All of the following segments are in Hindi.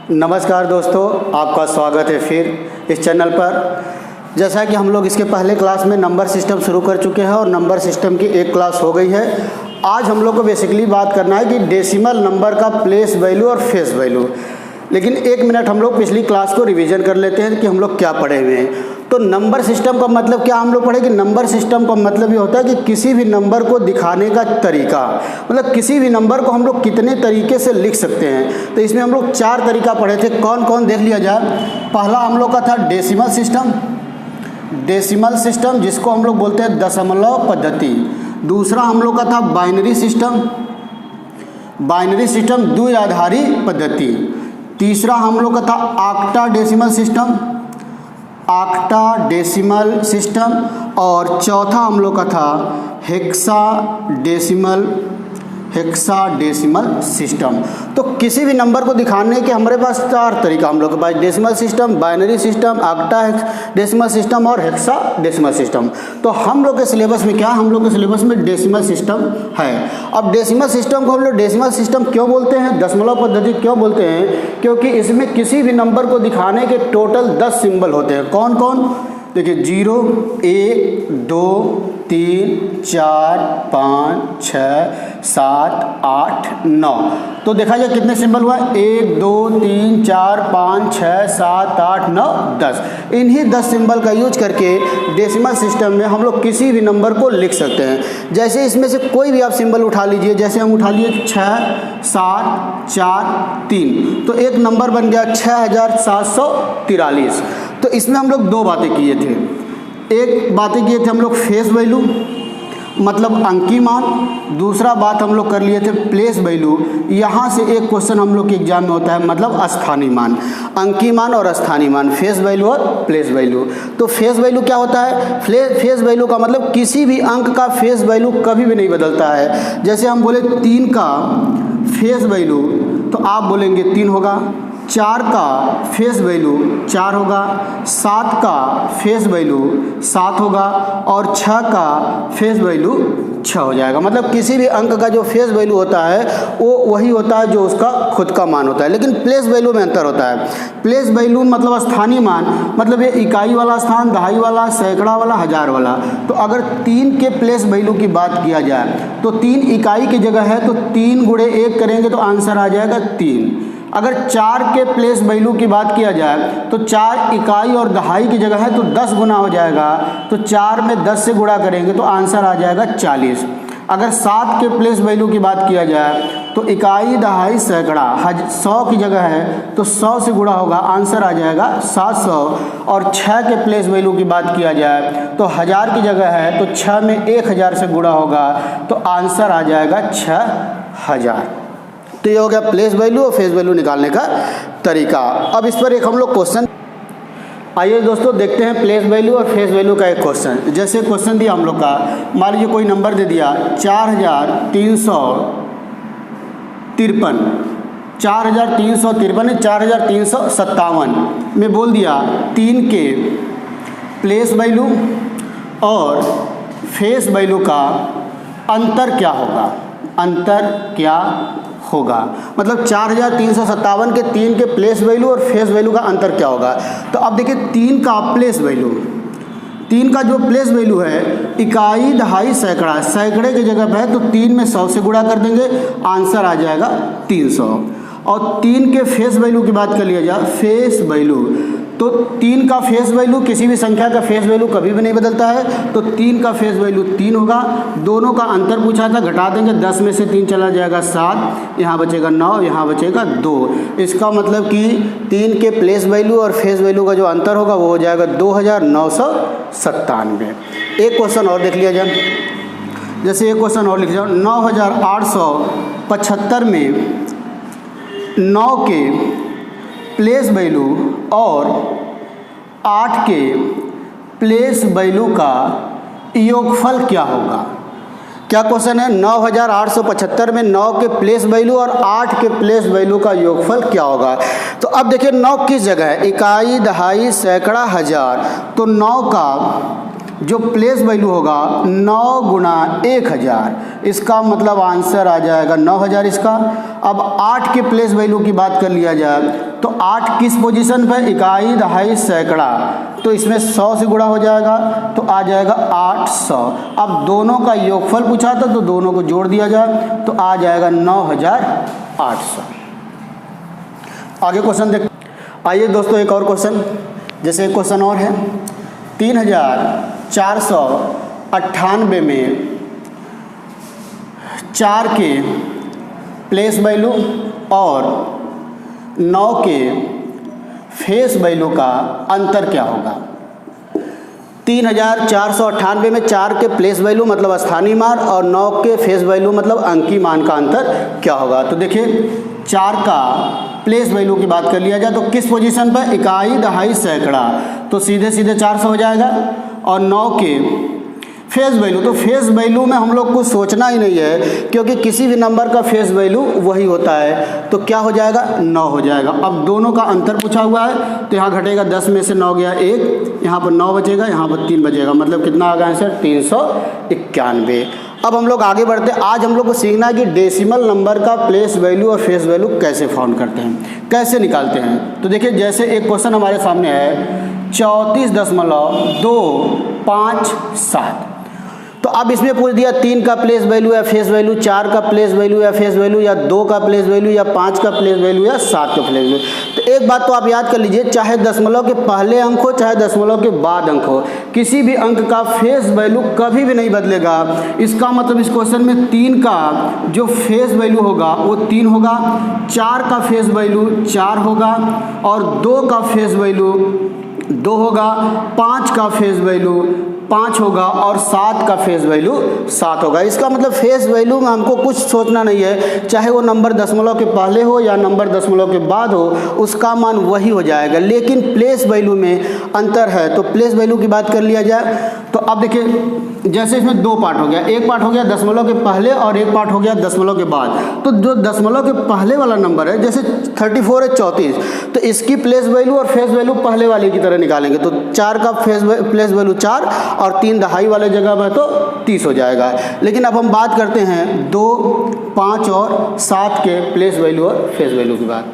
नमस्कार दोस्तों, आपका स्वागत है फिर इस चैनल पर। जैसा कि हम लोग इसके पहले क्लास में नंबर सिस्टम शुरू कर चुके हैं और नंबर सिस्टम की एक क्लास हो गई है। आज हम लोग को बेसिकली बात करना है कि डेसिमल नंबर का प्लेस वैल्यू और फेस वैल्यू। लेकिन एक मिनट हम लोग पिछली क्लास को रिवीजन कर लेते हैं कि हम लोग क्या पढ़े हुए हैं। तो नंबर सिस्टम का मतलब क्या हम लोग पढ़े कि नंबर सिस्टम का मतलब ये होता है कि किसी भी नंबर को दिखाने का तरीका, मतलब किसी भी नंबर को हम लोग कितने तरीके से लिख सकते हैं। तो इसमें हम लोग 4 तरीका पढ़े थे। कौन कौन देख लिया जाए। पहला हम लोग का था डेसिमल सिस्टम, जिसको हम लोग बोलते हैं दशमलव पद्धति। दूसरा हम लोग का था बाइनरी सिस्टम, द्विआधारी पद्धति। तीसरा हम लोग का था ऑक्टाडेसिमल सिस्टम, और चौथा हम लोग का था हेक्साडेसिमल सिस्टम। तो किसी भी नंबर को दिखाने के हमारे पास 4 तरीका हम लोग के पास, decimal system, binary system, octadecimal system और हेक्साडेसिमल सिस्टम। तो हम लोग के सिलेबस में क्या, हम लोग के सिलेबस में डेसिमल सिस्टम है। अब डेसिमल सिस्टम को हम लोग डेसिमल सिस्टम क्यों बोलते हैं, दशमलव पद्धति क्यों बोलते हैं, क्योंकि इसमें किसी भी नंबर को दिखाने के टोटल 10 सिंबल होते हैं। कौन कौन, देखिए 0, 1, 2, 3, 4, 5, 6, 7, 8, 9। तो देखा जाए कितने सिंबल हुआ, 1, 2, 3, 4, 5, 6, 7, 8, 9, 10। इन्हीं 10 सिंबल का यूज करके डेसिमल सिस्टम में हम लोग किसी भी नंबर को लिख सकते हैं। जैसे इसमें से कोई भी आप सिंबल उठा लीजिए, जैसे हम उठा लिए 6, 7, 4, 3, तो एक नंबर बन गया 6743। तो इसमें हम लोग 2 बातें किए थे। एक बातें किए थे हम लोग फेस वैल्यू, मतलब अंकी मान। दूसरा बात हम लोग कर लिए थे प्लेस वैल्यू। यहाँ से एक क्वेश्चन हम लोग के एग्जाम में होता है, मतलब स्थानीय मान, अंकी मान और स्थानीय मान, फेस वैल्यू और प्लेस वैल्यू। तो फेस वैल्यू क्या होता है, फेस वैल्यू का मतलब किसी भी अंक का फेस वैल्यू कभी भी नहीं बदलता है। जैसे हम बोले 3 का फेस वैल्यू, तो आप बोलेंगे 3 होगा। 4 का फेस वैल्यू 4 होगा। 7 का फेस वैल्यू 7 होगा। और 6 का फेस वैल्यू 6 हो जाएगा। मतलब किसी भी अंक का जो फेस वैल्यू होता है वो वही होता है जो उसका खुद का मान होता है। लेकिन प्लेस वैल्यू में अंतर होता है। प्लेस वैल्यू मतलब स्थानीय मान, मतलब ये इकाई वाला स्थान, दहाई वाला, सैकड़ा वाला, हजार वाला। तो अगर 3 के प्लेस वैल्यू की बात किया जाए तो 3 इकाई की जगह है तो 3 × 1 करेंगे तो आंसर आ जाएगा 3। अगर 4 के प्लेस वैल्यू की बात किया जाए तो 4 इकाई और दहाई की जगह है तो 10 गुना हो जाएगा। तो 4 में 10 से गुणा करेंगे तो आंसर आ जाएगा 40। अगर 7 के प्लेस वैल्यू की बात किया जाए तो इकाई, दहाई, सैकड़ा 100 की जगह है तो 100 से गुणा होगा, आंसर आ जाएगा 700। और 6 के प्लेस वैल्यू की बात किया जाए तो 1000 की जगह है तो 6 में 1000 से गुणा होगा तो आंसर आ जाएगा 6000। तो ये हो गया प्लेस वैल्यू और फेस वैल्यू निकालने का तरीका। अब इस पर एक हम लोग क्वेश्चन, आइए दोस्तों देखते हैं प्लेस वैल्यू और फेस वैल्यू का एक क्वेश्चन। जैसे क्वेश्चन दिया हम लोग का, मान लीजिए कोई नंबर दे दिया 4353, 4357 में बोल दिया 3 के प्लेस वैल्यू और फेस वैल्यू का अंतर क्या होगा, मतलब 4357 के 3 के प्लेस वैल्यू और फेस वैल्यू का अंतर क्या होगा। तो अब देखिए 3 का प्लेस वैल्यू, 3 का जो प्लेस वैल्यू है इकाई, दहाई, सैकड़ा, सैकड़े की जगह पर है तो 3 में 100 से गुणा कर देंगे, आंसर आ जाएगा 300। और 3 के फेस वैल्यू की बात कर लिया जाए, फेस वैल्यू, तो 3 का फेस वैल्यू, किसी भी संख्या का फेस वैल्यू कभी भी नहीं बदलता है तो 3 का फेस वैल्यू 3 होगा। दोनों का अंतर पूछा था, घटा देंगे, 10 में से 3 चला जाएगा 7, यहाँ बचेगा 9, यहाँ बचेगा 2। इसका मतलब कि 3 के प्लेस वैल्यू और फेस वैल्यू का जो अंतर होगा वो हो जाएगा 2997। एक क्वेश्चन और देख लिया जाए। जैसे एक क्वेश्चन और लिख जाओ, 9875 में 9 के प्लेस वैल्यू और 8 के प्लेस वैल्यू का योगफल क्या होगा। क्या क्वेश्चन है, 9875 में 9 के प्लेस वैल्यू और 8 के प्लेस वैल्यू का योगफल क्या होगा। तो अब देखिए 9 किस जगह है, इकाई, दहाई, सैकड़ा, हजार। तो 9 का जो प्लेस वैल्यू होगा 9 × 1000, इसका मतलब आंसर आ जाएगा 9000 इसका। अब 8 के प्लेस वैल्यू की बात कर लिया जाए तो तो 8 किस पोजीशन पर, इकाई, दहाई, सैकड़ा, तो इसमें 100 से गुणा हो जाएगा तो आ जाएगा 800। अब दोनों का योगफल पूछा था तो दोनों को जोड़ दिया जाए तो आ जाएगा 9800। आगे क्वेश्चन देख। आइए दोस्तों एक और क्वेश्चन, जैसे एक क्वेश्चन और है 3498 में 4 के प्लेस वैल्यू और 9 के फेस वैल्यू का अंतर क्या होगा। 3498 में 4 के प्लेस वैल्यू मतलब स्थानीय मान और 9 के फेस वैल्यू मतलब अंकीय मान का अंतर क्या होगा। तो देखिए 4 का प्लेस वैल्यू की बात कर लिया जाए तो किस पोजीशन पर, इकाई, दहाई, सैकड़ा, तो सीधे सीधे 400 हो जाएगा। और 9 के फेस वैल्यू, तो फेस वैल्यू में हम लोग कुछ सोचना ही नहीं है क्योंकि किसी भी नंबर का फेस वैल्यू वही होता है, तो क्या हो जाएगा 9 हो जाएगा। अब दोनों का अंतर पूछा हुआ है तो यहाँ घटेगा 10 में से 9 गया 1, यहाँ पर 9 बचेगा, यहाँ पर 3 बचेगा, मतलब कितना आ गया आंसर 391। अब हम लोग आगे बढ़ते हैं। आज हम लोग को सीखना है कि डेसिमल नंबर का प्लेस वैल्यू और फेस वैल्यू कैसे फाउंड करते हैं, कैसे निकालते हैं। तो देखिए जैसे एक क्वेश्चन हमारे सामने है 34.257, तो अब इसमें पूछ दिया 3 का प्लेस वैल्यू या फेस वैल्यू, 4 का प्लेस वैल्यू या फेस वैल्यू, या 2 का प्लेस वैल्यू, या 5 का प्लेस वैल्यू, या 7 का प्लेस वैल्यू। तो एक बात तो आप याद कर लीजिए, चाहे दशमलव के पहले अंक हो चाहे दशमलव के बाद अंक हो, किसी भी अंक का फेस वैल्यू कभी भी नहीं बदलेगा। इसका मतलब इस क्वेश्चन में 3 का जो फेस वैल्यू होगा वो 3 होगा, 4 का फेस वैल्यू 4 होगा और 2 का फेस वैल्यू 2 होगा, 5 का फेस वैल्यू 5 होगा और 7 का फेस वैल्यू 7 होगा। इसका मतलब फेस वैल्यू में हमको कुछ सोचना नहीं है, चाहे वो नंबर दशमलव के पहले हो या नंबर दशमलव के बाद हो, उसका मान वही हो जाएगा। लेकिन प्लेस वैल्यू में अंतर है, तो प्लेस वैल्यू की बात कर लिया जाए तो अब देखिए जैसे इसमें 2 पार्ट हो गया, एक पार्ट हो गया दशमलव के पहले और एक पार्ट हो गया दशमलव के बाद। तो जो दशमलव के पहले वाला नंबर है, जैसे 34 है 34, तो इसकी प्लेस वैल्यू और फेस वैल्यू पहले वाले की तरह निकालेंगे, तो 4 का प्लेस वैल्यू 4 और 3 दहाई वाले जगह पर तो 30 हो जाएगा। लेकिन अब हम बात करते हैं 2, 5 और 7 के प्लेस वैल्यू और फेस वैल्यू की बात।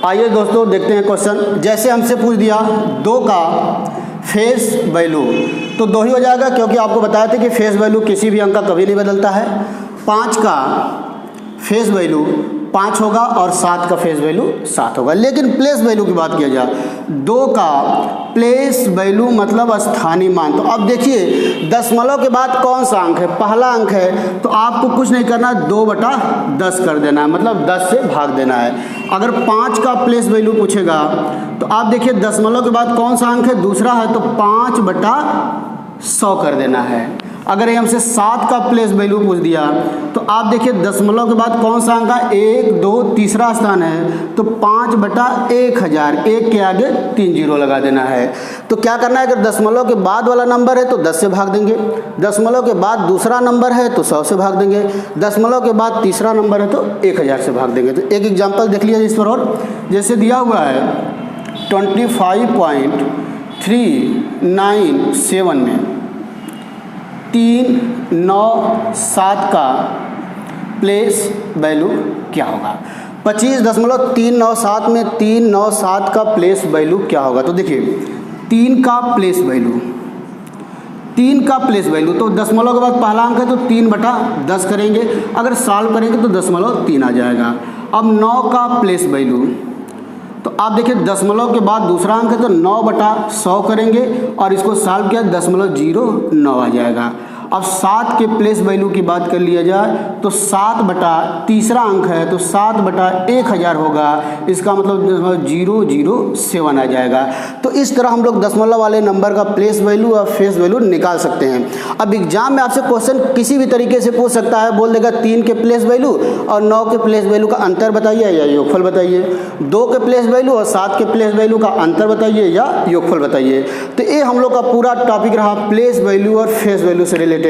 आइए दोस्तों देखते हैं क्वेश्चन। जैसे हमसे पूछ दिया 2 का फेस वैल्यू, तो 2 ही हो जाएगा क्योंकि आपको बताया था कि फेस वैल्यू किसी भी अंक का कभी नहीं बदलता है। 5 का फेस वैल्यू 5 होगा और 7 का फेस वैल्यू 7 होगा। लेकिन प्लेस वैल्यू की बात किया जाए, 2 का प्लेस वैल्यू मतलब स्थानीय मान। तो अब देखिए दशमलव के बाद कौन सा अंक है, पहला अंक है, तो आपको कुछ नहीं करना, 2/10 कर देना है, मतलब 10 से भाग देना है। अगर 5 का प्लेस वैल्यू पूछेगा तो आप देखिए दशमलव के बाद कौन सा अंक है, दूसरा है, तो 5/100 कर देना है। अगर ये हमसे 7 का प्लेस वैल्यू पूछ दिया तो आप देखिए दशमलव के बाद कौन सा अंक है, 1, 2, तीसरा स्थान है, तो 5/1000, 1 के आगे 3 जीरो लगा देना है। तो क्या करना है, अगर दशमलव के बाद वाला नंबर है तो 10 से भाग देंगे, दशमलव के बाद दूसरा नंबर है तो 100 से भाग देंगे, दशमलव के बाद तीसरा नंबर है तो 1000 से भाग देंगे। तो एक एग्जाम्पल देख लीजिए इस पर, और जैसे दिया हुआ है 25.397 में 397 का प्लेस वैल्यू क्या होगा। 25.397 में 397 का प्लेस वैल्यू क्या होगा। तो देखिए 3 का प्लेस वैल्यू, तो दशमलव के बाद पहला अंक है तो 3/10 करेंगे, अगर सॉल्व करेंगे तो 0.3 आ जाएगा। अब 9 का प्लेस वैल्यू, तो आप देखिए दशमलव के बाद दूसरा अंक है तो 9/100 करेंगे और इसको सॉल्व किया 0.09 आ जाएगा। अब 7 के प्लेस वैल्यू की बात कर लिया जाए तो 7/तीसरा अंक है तो 7/1000 होगा, इसका मतलब 007 आ जाएगा। तो इस तरह हम लोग दशमलव वाले नंबर का प्लेस वैल्यू और फेस वैल्यू निकाल सकते हैं। अब एग्जाम में आपसे क्वेश्चन किसी भी तरीके से पूछ सकता है, बोल देगा 3 के प्लेस वैल्यू और 9 के प्लेस वैल्यू का अंतर बताइए या योगफल बताइए, 2 के प्लेस वैल्यू और 7 के प्लेस वैल्यू का अंतर बताइए या योगफल बताइए। तो ये हम लोग का पूरा टॉपिक रहा प्लेस वैल्यू और फेस वैल्यू से रिलेटेड।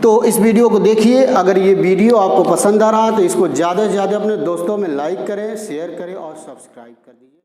तो इस वीडियो को देखिए, अगर ये वीडियो आपको पसंद आ रहा है तो इसको ज़्यादा से ज़्यादा अपने दोस्तों में लाइक करें, शेयर करें और सब्सक्राइब कर दीजिए।